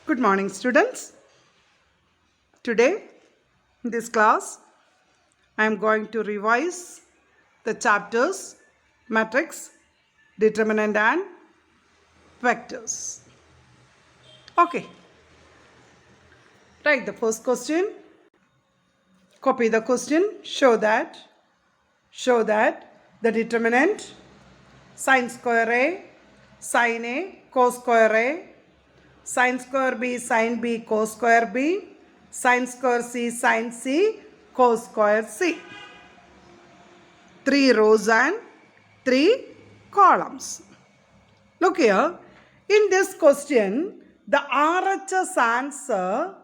Good morning, students. Today, in this class, I am going to revise the chapters Matrix, Determinant and Vectors. Okay, write the first question. Copy the question. Show that the determinant sin square A, sin A, cos square A, sin square B, sin B, cos square B, sin square C, sin C, cos square C. 3 rows and 3 columns. Look here. In this question, the RHS answer,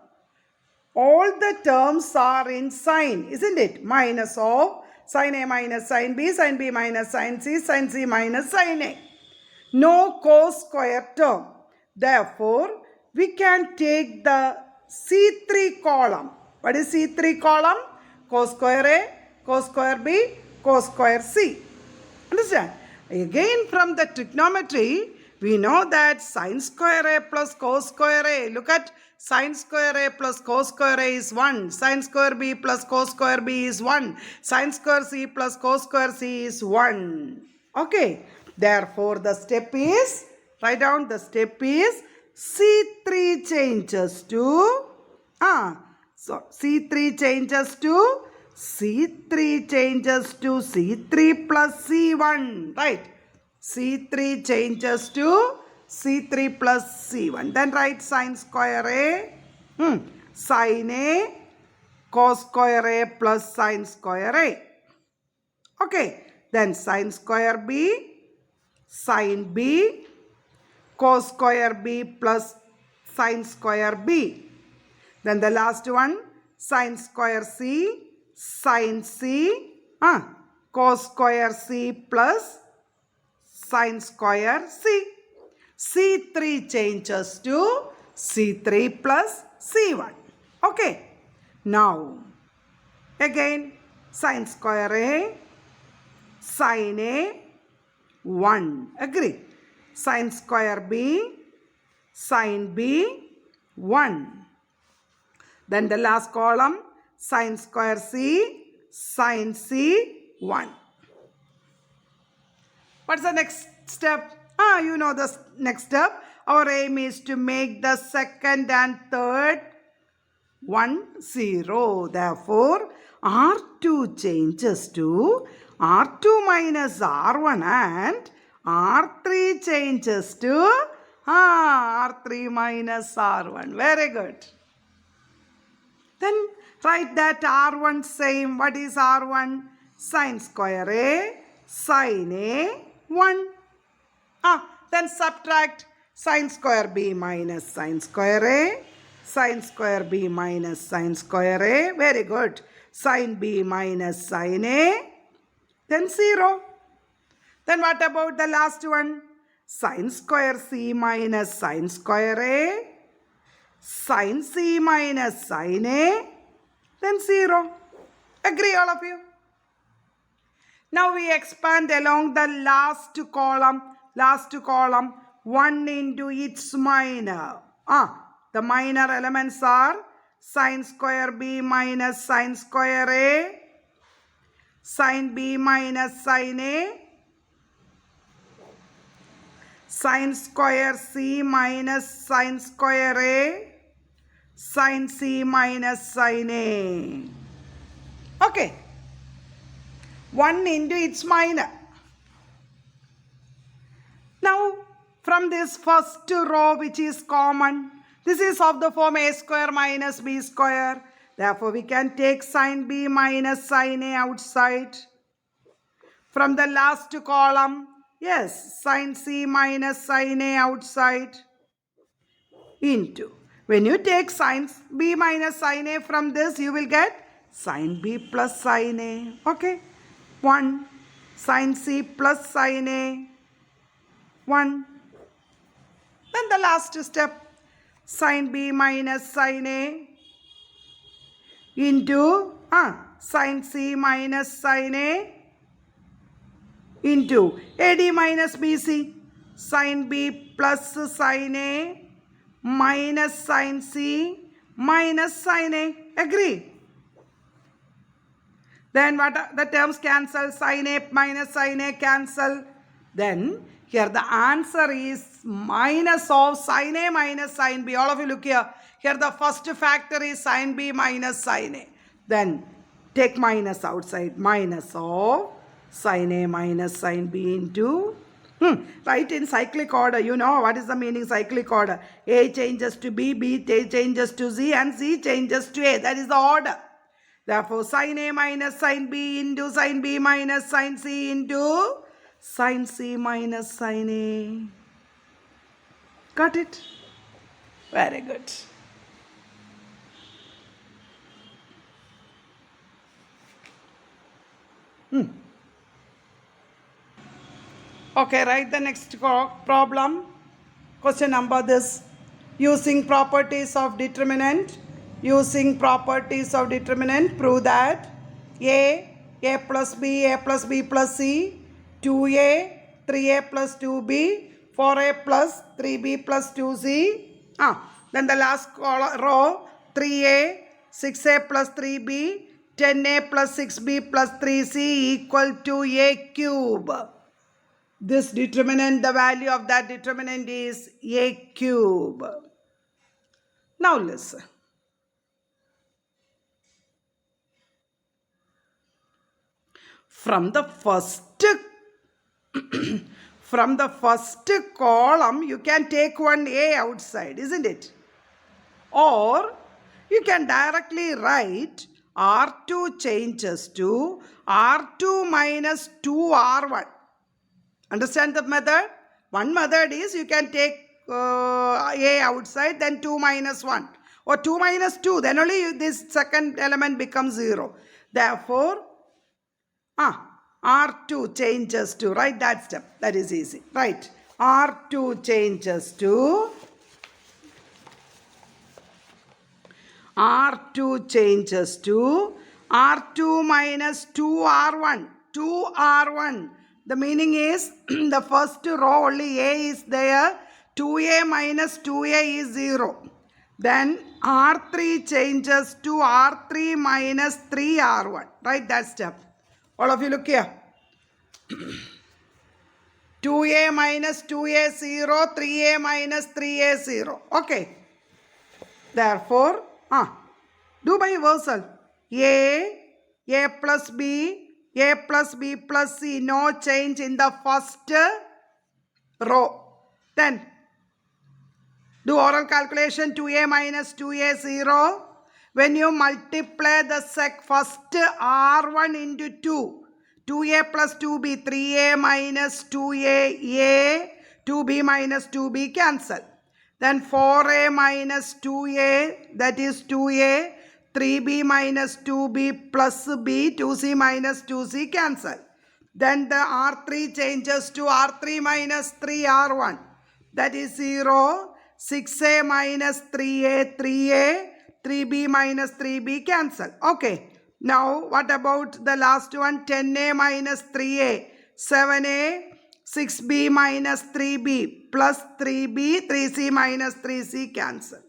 all the terms are in sign, isn't it? Minus of sin A minus sin B minus sin C minus sin A. No cos square term. Therefore, we can take the C3 column. What is C3 column? Cos square A, cos square B, cos square C. Understand? Again, from the trigonometry, we know that sin square A plus cos square A. Look at sin square A plus cos square A is 1. Sin square B plus cos square B is 1. Sin square C plus cos square C is 1. Okay. Therefore, the step is, write down, the step is C3 changes to, C3 changes to C3 plus C1, right? C3 changes to C3 plus C1. Then write sin square A, sin A, cos square A plus sin square A. Okay, then sin square B, sin B, cos square B plus sin square B. Then the last one, sin square C, sin C, cos square C plus sin square C. C3 changes to C3 plus C1. Okay. Now, again, sin square A, sin A, 1. Agree. Sin square B, sin B, 1. Then the last column, sin square C, sin C, 1. What's the next step? You know the next step. Our aim is to make the second and third 1, 0. Therefore, R2 changes to R2 minus R1 and R3 changes to R3 minus R1. Very good. Then write that R1 same. What is R1? Sin square A, sin A, 1. Then subtract sin square B minus sin square A, sin square B minus sin square A. Very good. Sin B minus sin A. Then 0. Then what about the last one? Sin square C minus sin square A. Sin C minus sin A. Then 0. Agree all of you? Now we expand along the last column. 1 into its minor. The minor elements are sin square B minus sin square A, sin B minus sin A, sin square C minus sin square A, sin C minus sin A. Okay. 1 into its minor. Now, from this first row, which is common, this is of the form A square minus B square. Therefore, we can take sin B minus sin A outside. From the last column, yes, sin C minus sin A outside. Into. When you take sin B minus sin A from this, you will get sin B plus sin A. Okay. 1. Sin C plus sin A. 1. Then the last step, sin B minus sin A into sin C minus sin A into AD minus BC, sin B plus sin A minus sin C minus sin A. Agree? Then what are the terms cancel? Sin A minus sin A cancel. Then here the answer is minus of sin A minus sin B. All of you look here. Here the first factor is sin B minus sin A. Then take minus outside. Minus of sin A minus sin B into write in cyclic order. You know what is the meaning cyclic order. A changes to B, B changes to Z, and Z changes to A. That is the order. Therefore, sin A minus sin B into sin B minus sin C into sin C minus sin A. Got it? Very good. Okay, write the next problem. Question number this. Using properties of determinant. Using properties of determinant, prove that A plus B plus C, 2A, 3A plus 2B, 4A plus 3B plus 2C. Then the last row, 3A, 6A plus 3B, 10A plus 6B plus 3C equal to A cube. This determinant, the value of that determinant is A cube. Now listen. From the first column, you can take one A outside, isn't it? Or you can directly write R2 changes to R2 minus 2R1. Understand the method? One method is you can take A outside, then 2 minus 1. Or 2 minus 2, then only this second element becomes 0. Therefore, R2 changes to, write that step, that is easy, right? R2 changes to R2 minus 2R1. 2R1. The meaning is the first row only A is there. 2A minus 2A is 0. Then R3 changes to R3 minus 3R1. Write that step. All of you look here. 2A minus 2A 0, 3A minus 3A 0. Okay. Therefore, do by yourself. A plus B plus C. No change in the first row. Then, do oral calculation. 2A minus 2A 0. When you multiply the first R1 into 2, 2A plus 2B, 3A minus 2A, A, 2B minus 2B cancel. Then 4A minus 2A, that is 2A, 3B minus 2B plus B, 2C minus 2C cancel. Then the R3 changes to R3 minus 3R1, that is 0, 6A minus 3A, 3A, 3B minus 3B cancel. Okay. Now, what about the last one? 10A minus 3A, 7A, 6B minus 3B plus 3B, 3C minus 3C cancel.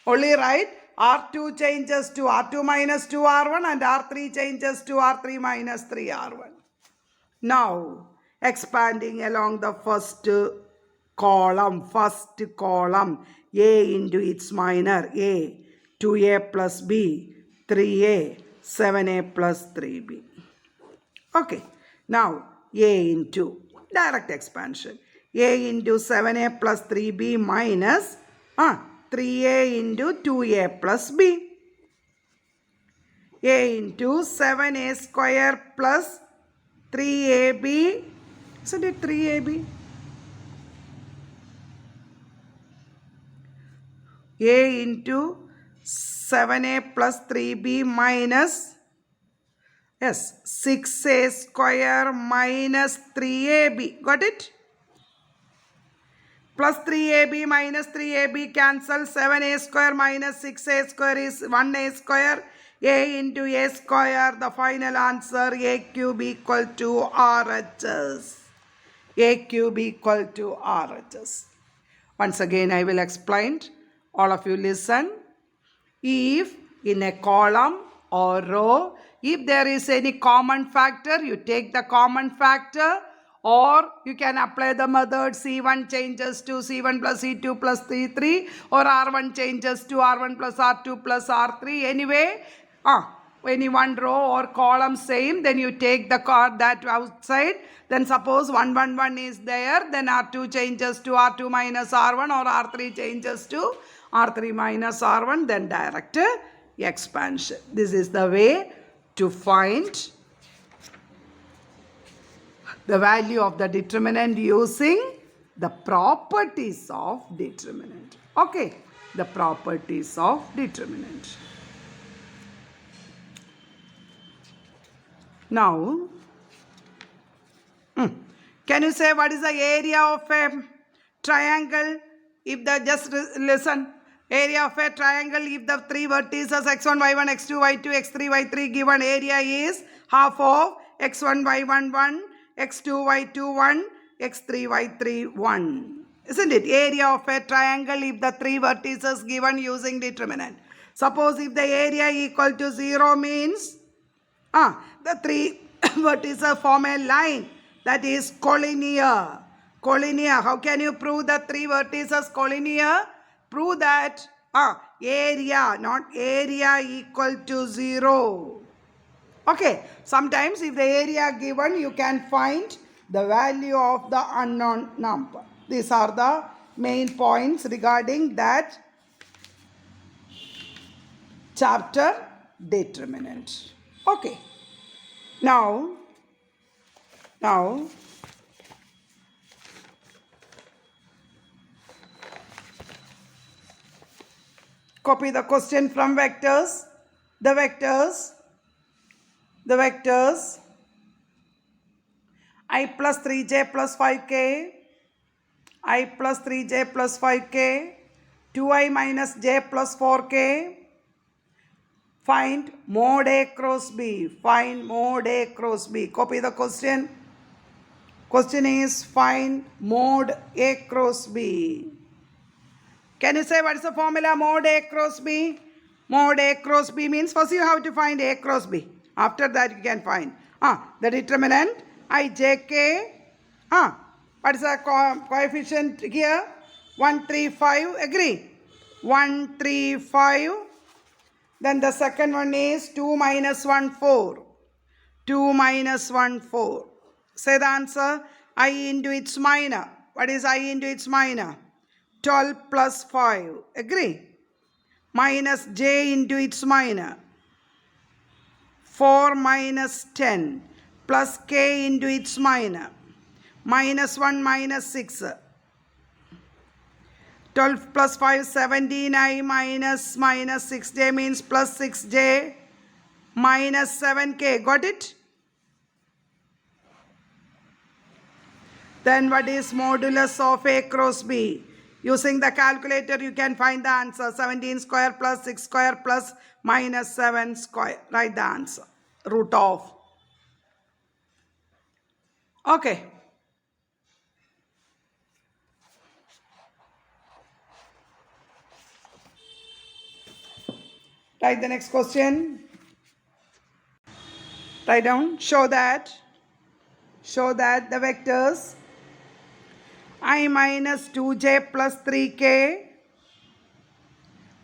Only write R2 changes to R2 minus 2R1 and R3 changes to R3 minus 3R1. Now, expanding along the first column, A into its minor, A, 2A plus B, 3A, 7A plus 3B. Okay, now A into direct expansion. A into 7A plus 3B minus 3A into 2A plus B. A into 7A square plus 3AB. Isn't it 3AB? A into 7A plus 3B minus 6A square minus 3AB. Got it? Plus 3AB minus 3AB cancel. 7A square minus 6A square is 1A square. A into A square. The final answer, A cube equal to RHS. A cube equal to RHS. Once again, I will explain. All of you listen. If in a column or row, if there is any common factor, you take the common factor, or you can apply the method C1 changes to C1 plus C2 plus C3, or R1 changes to R1 plus R2 plus R3. Anyway, any one row or column same, then you take the card that outside. Then suppose 1, 1, 1 is there, then R2 changes to R2 minus R1, or R3 changes to R3 minus R1, then direct expansion. This is the way to find the value of the determinant using the properties of determinant. Okay, the properties of determinant. Now, can you say what is the area of a triangle? If the, just listen, area of a triangle, if the three vertices x1, y1, x2, y2, x3, y3 given, area is half of x1, y1, 1, x2, y2, 1, x3, y3, 1. Isn't it? Area of a triangle if the three vertices given using determinant. Suppose if the area equal to 0 means the three vertices form a line that is collinear. Collinear. How can you prove the three vertices collinear? Prove that area, not area equal to 0. Okay. Sometimes if the area given, you can find the value of the unknown number. These are the main points regarding that chapter, determinant. Okay. Now, copy the question from vectors. The vectors I plus 3j plus 5k, I plus 3j plus 5k, 2i minus j plus 4k. Find mod A cross B. Find mod A cross B. Copy the question. Question is find mod A cross B. Can you say what is the formula mod A cross B? Mod A cross B means first you have to find A cross B. After that you can find the determinant I, j, k. What is the coefficient here? 1, 3, 5. Agree? 1, 3, 5. Then the second one is 2 minus 1, 4. 2 minus 1, 4. Say the answer. I into its minor. What is I into its minor? 12 plus 5. Agree? Minus j into its minor. 4 minus 10. Plus k into its minor. Minus 1 minus 6. 12 plus 5, 17i minus 6j means plus 6j minus 7k. Got it? Then what is modulus of A cross B? Using the calculator you can find the answer. 17 square plus 6 square plus minus 7 square. Write the answer. Root of. Okay. Write the next question. Write down. Show that the vectors I minus 2j plus 3k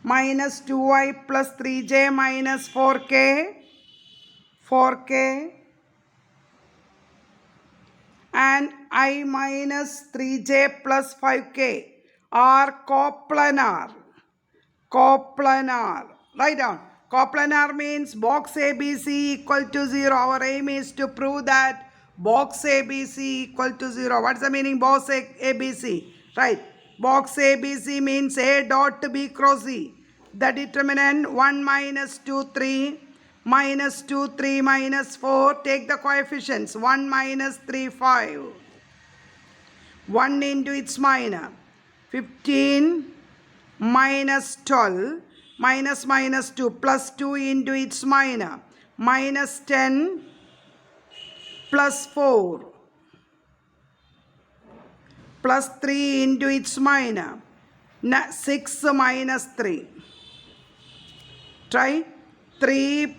minus 2i plus 3j minus 4k and I minus 3j plus 5k are coplanar. Coplanar. Write down. Coplanar means box ABC equal to 0. Our aim is to prove that box ABC equal to 0. What's the meaning box ABC? Right. Box ABC means A dot B cross C. The determinant 1 minus 2, 3 minus 2, 3 minus 4. Take the coefficients. 1 minus 3, 5. 1 into its minor. 15 minus 12 minus 2 plus 2 into its minor. Minus 10 plus 4 plus 3 into its minor 6 minus 3. Try 3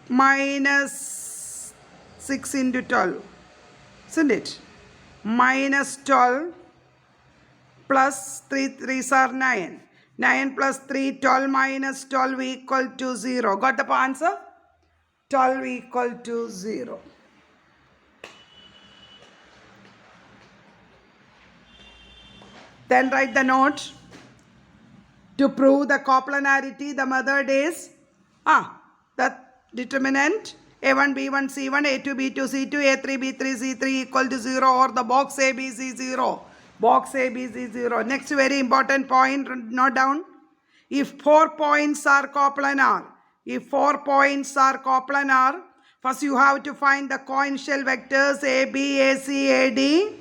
minus 6 into 12. Isn't it? Minus 12 plus 3 3s are 9. 9 plus 3, 12 minus 12 equal to 0. Got the answer? 12 equal to 0. Then write the note. To prove the coplanarity, the method is the determinant A1, B1, C1, A2, B2, C2, A3, B3, C3 equal to 0, or the box A, B, C 0. Box A, B, C 0. Next very important point, note down. If 4 points are coplanar, first you have to find the coin-shell vectors A, B, A, C, A, D.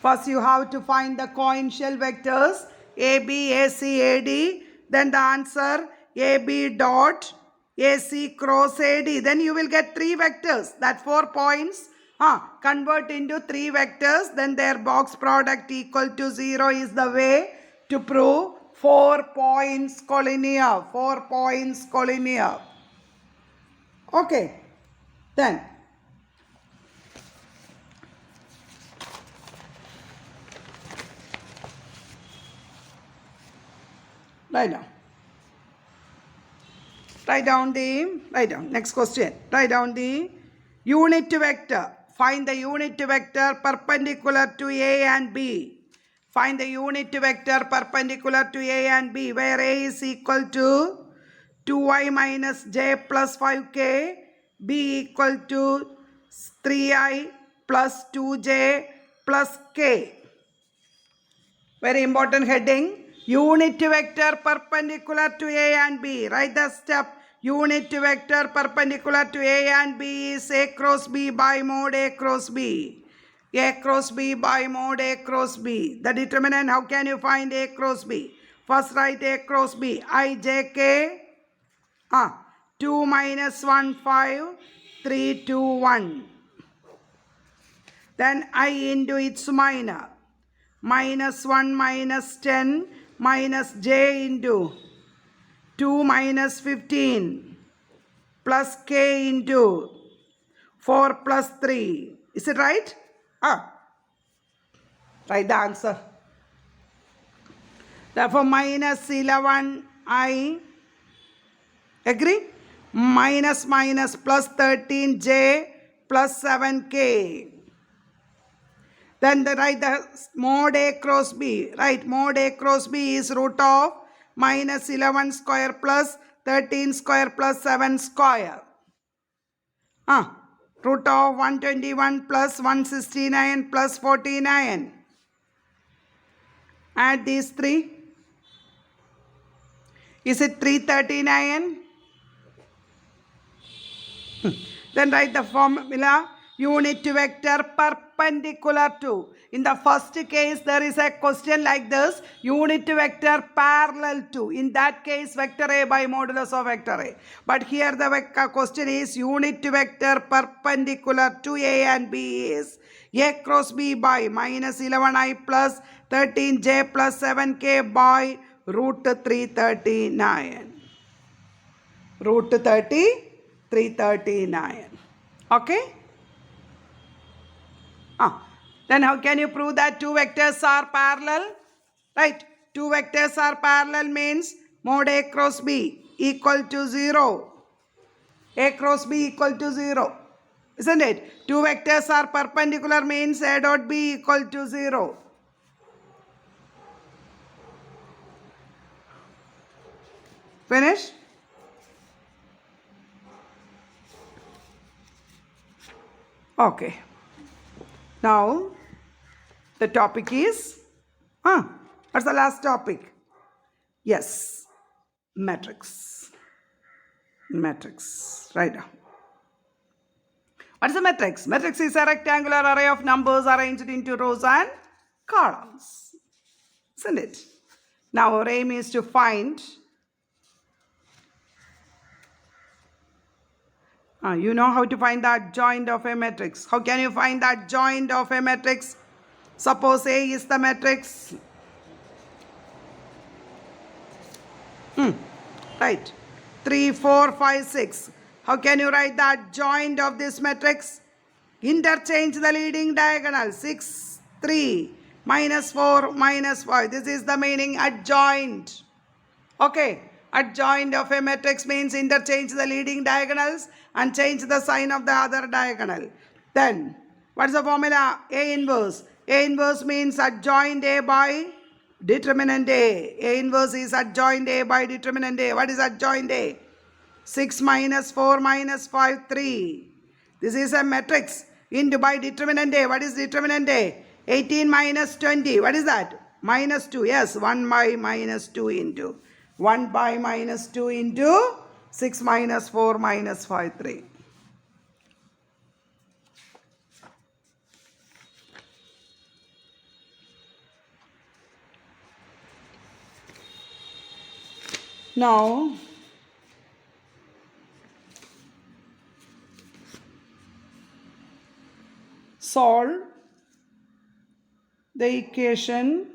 First you have to find the coin-shell vectors A, B, A, C, A, D. Then the answer A, B dot A, C cross A, D. Then you will get 3 vectors. That 4 points convert into 3 vectors. Then their box product equal to 0 is the way to prove 4 points collinear. 4 points collinear. Okay. Then write down. Next question. Write down the unit vector. Find the unit vector perpendicular to A and B. Find the unit vector perpendicular to A and B, where A is equal to 2i minus j plus 5k, B equal to 3i plus 2j plus k. Very important heading. Unit vector perpendicular to A and B. Write the step. Unit vector perpendicular to A and B is A cross B by mode A cross B. A cross B by mode A cross B. The determinant, how can you find A cross B? First write A cross B. I, J, K. 2 minus 1, 5. 3, 2, 1. Then I into its minor. Minus 1 minus 10 minus j into 2 minus 15 plus k into 4 plus 3. Is it right? Write the answer. Therefore, minus 11i. Agree? Minus plus 13j plus 7k. Then write the mode A cross B. Right, mode A cross B is root of minus 11 square plus 13 square plus 7 square. Root of 121 plus 169 plus 49. Add these 3. Is it 339? Then write the formula. Unit vector perpendicular to. In the first case, there is a question like this. Unit vector parallel to. In that case, vector A by modulus of vector A. But here the question is unit vector perpendicular to A and B is A cross B by minus 11i plus 13j plus 7k by root 339. Root 339. Okay? Then how can you prove that 2 vectors are parallel? Right, 2 vectors are parallel means mode A cross B equal to 0. A cross B equal to 0. Isn't it? 2 vectors are perpendicular means A dot B equal to 0. Finish? Okay. Now, the topic is, what's the last topic? Yes, matrix. Matrix, right now. What is a matrix? Matrix is a rectangular array of numbers arranged into rows and columns. Isn't it? Now, our aim is to find, you know how to find the adjoint of a matrix. How can you find the adjoint of a matrix? Suppose A is the matrix. Right. 3, 4, 5, 6. How can you write the adjoint of this matrix? Interchange the leading diagonal. 6, 3, minus 4, minus 5. This is the meaning adjoint. Okay. Adjoint of a matrix means interchange the leading diagonals and change the sign of the other diagonal. Then, what is the formula? A inverse. A inverse means adjoint A by determinant A. A inverse is adjoint A by determinant A. What is adjoint A? 6 minus 4 minus 5, 3. This is a matrix into by determinant A. What is determinant A? 18 minus 20. What is that? Minus 2. Yes, 1 by minus 2 into. 1 by minus 2 into 6 minus 4 minus 5, 3. Now, solve the equation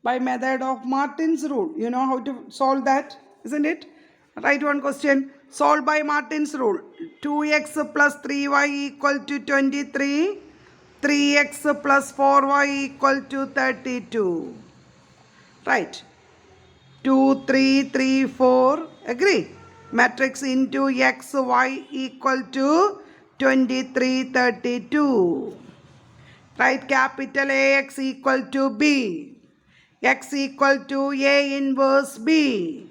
by method of Martin's rule. You know how to solve that, isn't it? Write one question. Solve by Martin's rule. 2x plus 3y equal to 23. 3x plus 4y equal to 32. Right. 2, 3, 3, 4. Agree? Matrix into x, y equal to 23, 32. Write capital AX equal to B. X equal to A inverse B.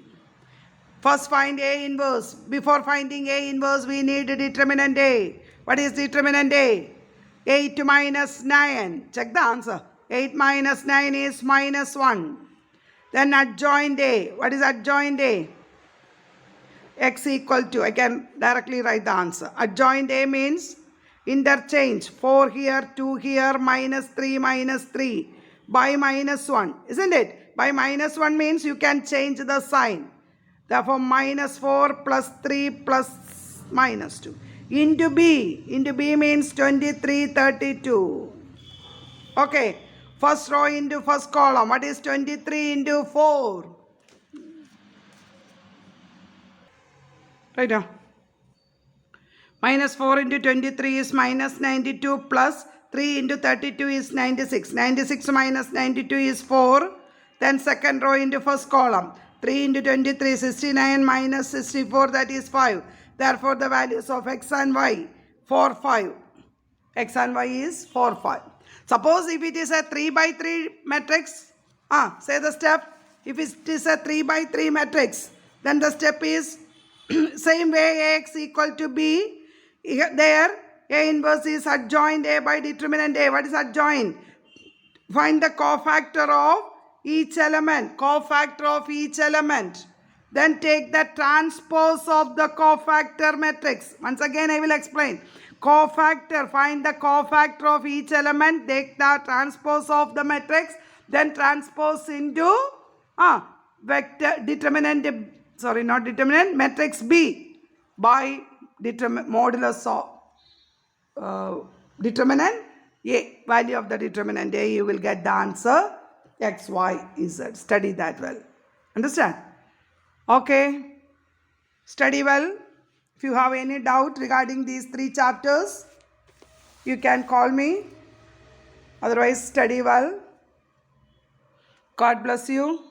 First find A inverse. Before finding A inverse, we need determinant A. What is determinant A? 8 minus 9. Check the answer. 8 minus 9 is minus 1. Then adjoint A. What is adjoint A? X equal to, I can directly write the answer. Adjoint A means interchange. 4 here, 2 here, minus 3 by minus 1. Isn't it? By minus 1 means you can change the sign. Therefore, minus 4 plus 3 plus minus 2. Into B. Into B means 23, 32. Okay. First row into first column. What is 23 into 4? Right now. Minus 4 into 23 is minus 92 plus 3 into 32 is 96. 96 minus 92 is 4. Then second row into first column. 3 into 23 69 minus 64, that is 5. Therefore the values of x and y 4, 5. X and y is 4, 5. Suppose if it is a 3 by 3 matrix. Say the step. If it is a 3 by 3 matrix, then the step is same way Ax equal to B. There A inverse is adjoint A by determinant A. What is adjoint? Find the cofactor of each element. Cofactor of each element. Then take the transpose of the cofactor matrix. Once again I will explain. Cofactor. Find the cofactor of each element. Take the transpose of the matrix. Then transpose into vector determinant. Sorry, not determinant. Matrix B by modulus of determinant A. Value of the determinant A, you will get the answer x, y, z. Study that well. Understand? Okay. Study well. If you have any doubt regarding these 3 chapters, you can call me. Otherwise, study well. God bless you.